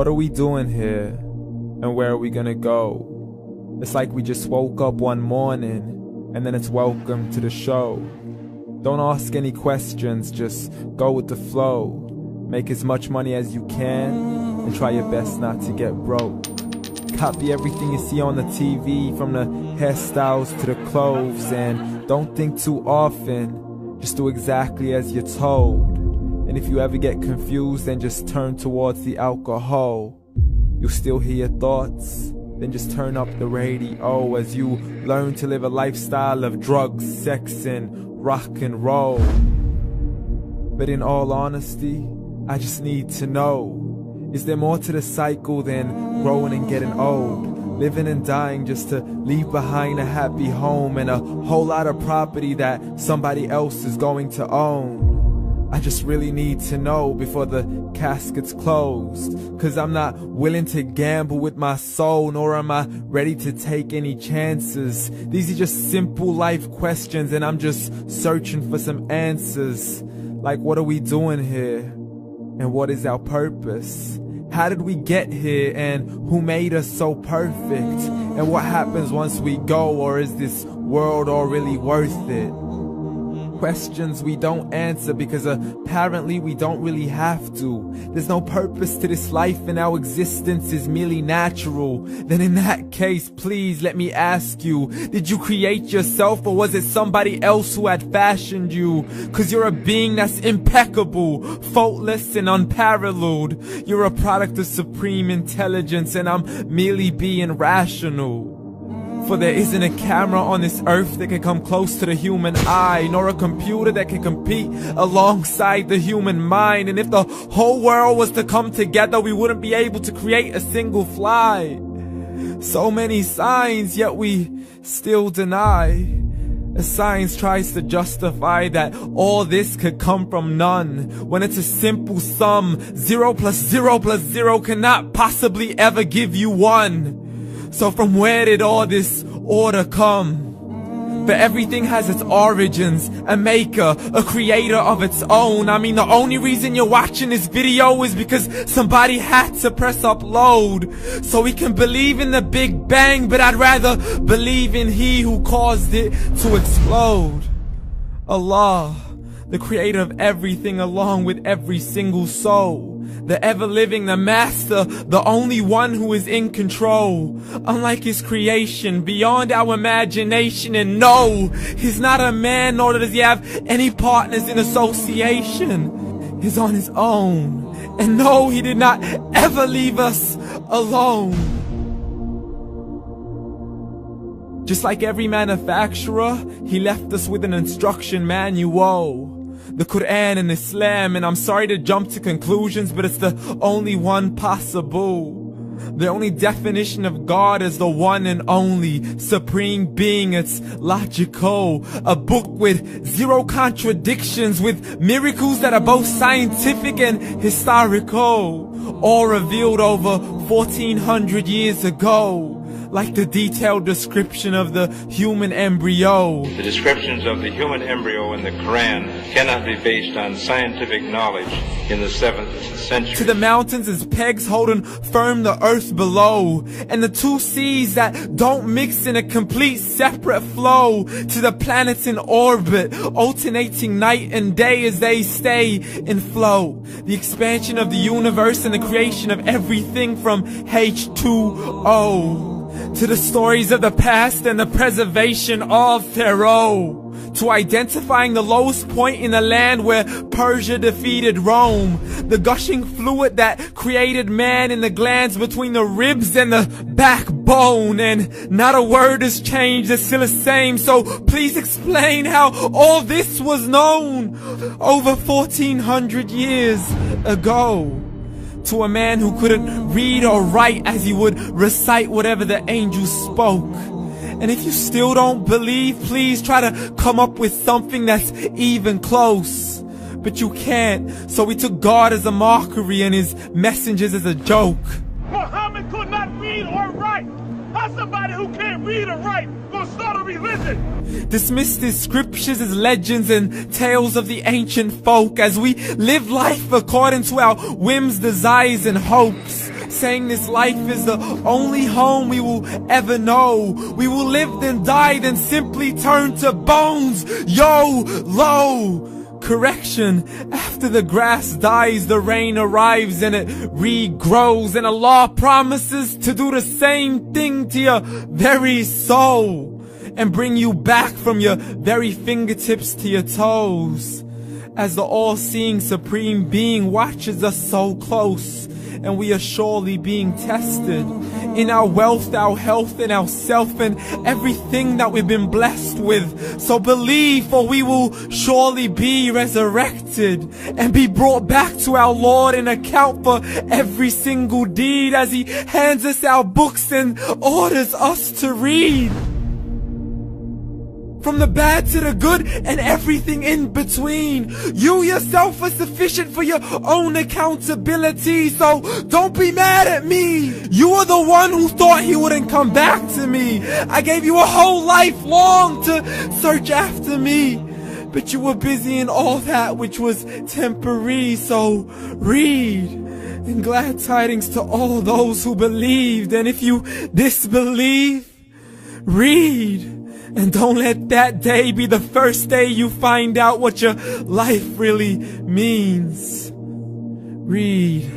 What are we doing here? And where are we gonna go? It's like we just woke up one morning and then it's welcome to the show. Don't ask any questions, just go with the flow. Make as much money as you can and try your best not to get broke. Copy everything you see on the TV, from the hairstyles to the clothes, and don't think too often, just do exactly as you're told. And if you ever get confused, then just turn towards the alcohol. You'll still hear your thoughts, then just turn up the radio as you learn to live a lifestyle of drugs, sex, and rock and roll. But in all honesty, I just need to know, is there more to the cycle than growing and getting old? Living and dying just to leave behind a happy home and a whole lot of property that somebody else is going to own. I just really need to know before the casket's closed, 'cause I'm not willing to gamble with my soul, nor am I ready to take any chances. These are just simple life questions and I'm just searching for some answers. Like, what are we doing here? And what is our purpose? How did we get here, and who made us so perfect? And what happens once we go, or is this world all really worth it? Questions we don't answer because apparently we don't really have to. There's no purpose to this life and our existence is merely natural. Then in that case, please let me ask you, did you create yourself, or was it somebody else who had fashioned you? 'Cause you're a being that's impeccable, faultless and unparalleled. You're a product of supreme intelligence and I'm merely being rational. For there isn't a camera on this earth that can come close to the human eye, nor a computer that can compete alongside the human mind. And if the whole world was to come together, we wouldn't be able to create a single fly. So many signs, yet we still deny. As science tries to justify that all this could come from none, when it's a simple sum. 0 plus 0 plus 0 cannot possibly ever give you 1. So from where did all this order come? For everything has its origins, a maker, a creator of its own. I mean, the only reason you're watching this video is because somebody had to press upload. So we can believe in the Big Bang, but I'd rather believe in He who caused it to explode. Allah, the creator of everything along with every single soul. The ever-living, the master, the only one who is in control. Unlike his creation, beyond our imagination. And no, he's not a man, nor does he have any partners in association. He's on his own. And no, he did not ever leave us alone. Just like every manufacturer, he left us with an instruction manual. The Quran and Islam, and I'm sorry to jump to conclusions, but it's the only one possible. The only definition of God is the one and only supreme being. It's logical, a book with 0 contradictions, with miracles that are both scientific and historical, all revealed over 1400 years ago. Like the detailed description of the human embryo. The descriptions of the human embryo in the Quran cannot be based on scientific knowledge in the 7th century. To the mountains as pegs holding firm the earth below, and the 2 seas that don't mix in a complete separate flow. To the planets in orbit, alternating night and day as they stay in flow. The expansion of the universe and the creation of everything from H2O. To the stories of the past and the preservation of Pharaoh. To identifying the lowest point in the land where Persia defeated Rome. The gushing fluid that created man in the glands between the ribs and the backbone. And not a word has changed, it's still the same. So please explain how all this was known over 1400 years ago. To a man who couldn't read or write, as he would recite whatever the angels spoke. And if you still don't believe, please try to come up with something that's even close. But you can't, so we took God as a mockery and his messengers as a joke. Muhammad could not read or write. How somebody who can't read or write gonna start a religion? Dismissed his scriptures as legends and tales of the ancient folk, as we live life according to our whims, desires, and hopes. saying this life is the only home we will ever know. We will live then die, then simply turn to bones. YOLO! Correction, after the grass dies, the rain arrives and it regrows, and Allah promises to do the same thing to your very soul and bring you back from your very fingertips to your toes, as the all-seeing supreme being watches us so close, and we are surely being tested in our wealth, our health, and our self, and everything that we've been blessed with. So believe, for we will surely be resurrected and be brought back to our Lord and account for every single deed, as He hands us our books and orders us to read. From the bad to the good and everything in between. You yourself are sufficient for your own accountability, so don't be mad at me. You are the one who thought He wouldn't come back to me. I gave you a whole life long to search after me, but you were busy in all that which was temporary. So read, and glad tidings to all those who believed. And if you disbelieve, read. And don't let that day be the first day you find out what your life really means. Read.